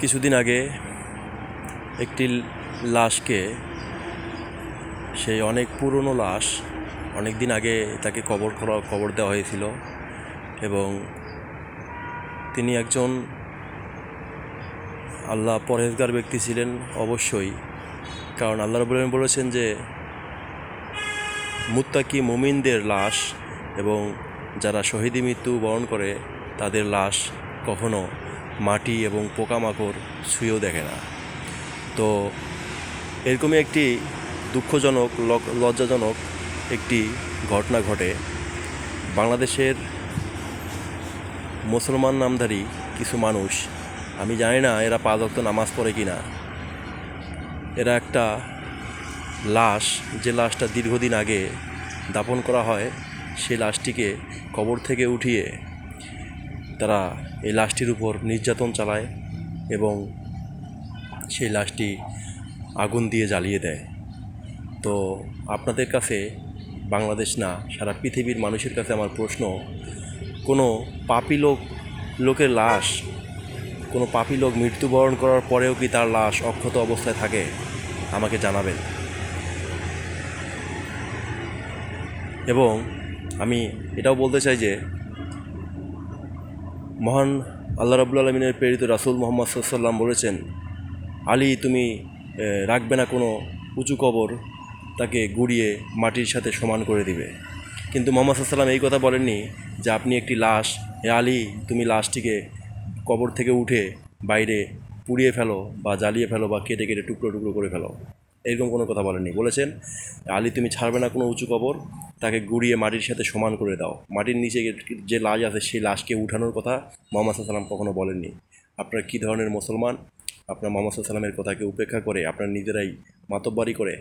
কিছুদিন আগে একটি লাশকে, সেই অনেক পুরনো লাশ, অনেক দিন আগে তাকে কবর দেওয়া হয়েছিল এবং তিনি একজন আল্লাহ পরহেজগার ব্যক্তি ছিলেন অবশ্যই। কারণ আল্লাহ রাব্বুল আলামিন বলেছেন যে মুত্তাকি মুমিনদের লাশ এবং যারা শহীদি মৃত্যু বরণ করে তাদের লাশ কখনো মাটি এবং পোকামাকড় ছুঁয়েও দেখে না। তো এরকমই একটি দুঃখজনক লজ্জাজনক একটি ঘটনা ঘটে। বাংলাদেশের মুসলমান নামধারী কিছু মানুষ, আমি জানি না এরা 5 ওয়াক্ত নামাজ পড়ে কি না, এরা একটা লাশ, যে লাশটা দীর্ঘদিন আগে দাফন করা হয়, সেই লাশটিকে কবর থেকে উঠিয়ে তারা এই লাশটির উপর নির্যাতন চালায় এবং সেই লাশটি আগুন দিয়ে জ্বালিয়ে দেয়। তো আপনাদের কাছে, বাংলাদেশ না সারা পৃথিবীর মানুষের কাছে আমার প্রশ্ন, কোনো পাপী লোকের লাশ, কোনো পাপী লোক মৃত্যুবরণ করার পরেও কি তার লাশ অক্ষত অবস্থায় থাকে? আমাকে জানাবেন। এবং আমি এটাও বলতে চাই যে মহান আল্লাহ রাব্বুল আলামিনের প্রেরিত রাসূল মুহাম্মদ সাল্লাল্লাহু আলাইহি ওয়াসাল্লাম বলেছেন, আলী তুমি রাখবে না কোনো উঁচু কবর, তাকে গুঁড়িয়ে মাটির সাথে সমান করে দিবে। কিন্তু মুহাম্মদ সাল্লাল্লাহু আলাইহি ওয়াসাল্লাম এই কথা বলেননি যে আপনি একটি লাশ, আলী তুমি লাশটিকে কবর থেকে উঠে বাইরে পুড়িয়ে ফেলো বা জ্বালিয়ে ফেলো বা কেটে কেটে টুকরো টুকরো করে ফেলো। এরকম কোনো কথা বলেননি। বলেছেন আলী তুমি ছাড়বে না কোনো উঁচু কবর, তাকে গুঁড়িয়ে মাটির সাথে সমান করে দাও। মাটির নিচে যে লাশ আছে সেই লাশকে উঠানোর কথা মুহাম্মদ সাল্লাল্লাহু আলাইহি ওয়াসাল্লাম কখনো বলেননি। আপনারা কী ধরনের মুসলমান? আপনার মুহাম্মদ সাল্লাল্লাহু আলাইহি ওয়াসাল্লামের কথাকে উপেক্ষা করে আপনার নিজেরাই মাতব্বরি করে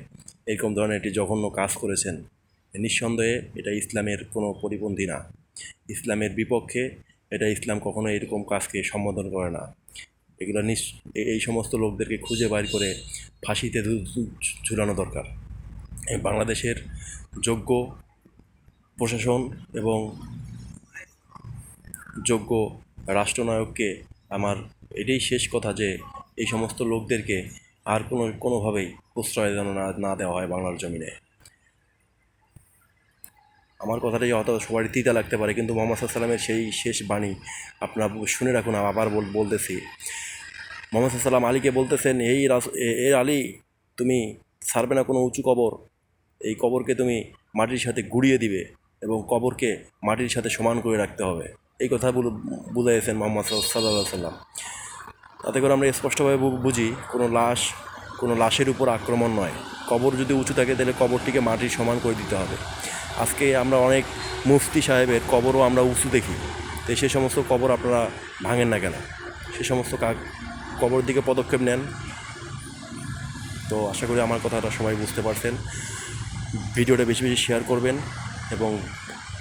এরকম ধরনের একটি জঘন্য কাজ করেছেন। নিঃসন্দেহে এটা ইসলামের কোনো পরিপন্থী না, ইসলামের বিপক্ষে। এটা ইসলাম কখনো এরকম কাজকে সম্বোধন করে না। এগুলো এই সমস্ত লোকদেরকে খুঁজে বাইর করে ফাঁসিতে ঝুলানো দরকার। বাংলাদেশের যোগ্য প্রশাসন এবং যোগ্য রাষ্ট্রনায়ককে আমার এটাই শেষ কথা যে এই সমস্ত লোকদেরকে আর কোনোভাবেই প্রশ্রয় যেন না দেওয়া হয় বাংলার জমিনে। আমার কথাটাই হয়তো সবারই তিতা লাগতে পারে, কিন্তু মুহাম্মদ সাল্লাল্লাহু আলাইহি ওয়াসাল্লামের সেই শেষ বাণী আপনারা শুনে রাখুন। আবার বলতেছি, মুহাম্মদ সাল্লাল্লাহু আলাইহি ওয়াসাল্লাম আলীকে বলতেছেন, এই আলী তুমি ছাড়বে না কোনো উঁচু কবর, এই কবরকে তুমি মাটির সাথে গুঁড়িয়ে দিবে এবং কবরকে মাটির সাথে সমান করে রাখতে হবে। এই কথা বুঝাইয়েছেন মুহাম্মদ সাল্লাল্লাহু আলাইহি ওয়াসাল্লাম। তাতে করে আমরা স্পষ্টভাবে বুঝি কোনো লাশের উপর আক্রমণ নয়। কবর যদি উঁচু থাকে তাহলে কবরটিকে মাটির সমান করে দিতে হবে। আজকে আমরা অনেক মুফতি সাহেবের কবরও আমরা উঁচু দেখি, তো সে সমস্ত কবর আপনারা ভাঙেন না কেন? সে সমস্ত কবর দিকে পদক্ষেপ নেন। তো আশা করি আমার কথাটা সবাই বুঝতে পারছেন। ভিডিওটা বেশি বেশি শেয়ার করবেন এবং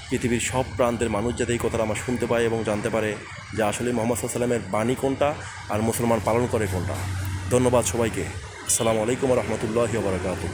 পৃথিবীর সব প্রান্তের মানুষ যাতে এই কথাটা আমার শুনতে পায় এবং জানতে পারে যে আসলে মুহাম্মদ সাল্লাল্লাহু আলাইহি ওয়াসাল্লামের বাণী কোনটা আর মুসলমান পালন করে কোনটা। ধন্যবাদ সবাইকে। আসসালামু আলাইকুম ওয়া রাহমাতুল্লাহি ওয়া বারাকাতুহু।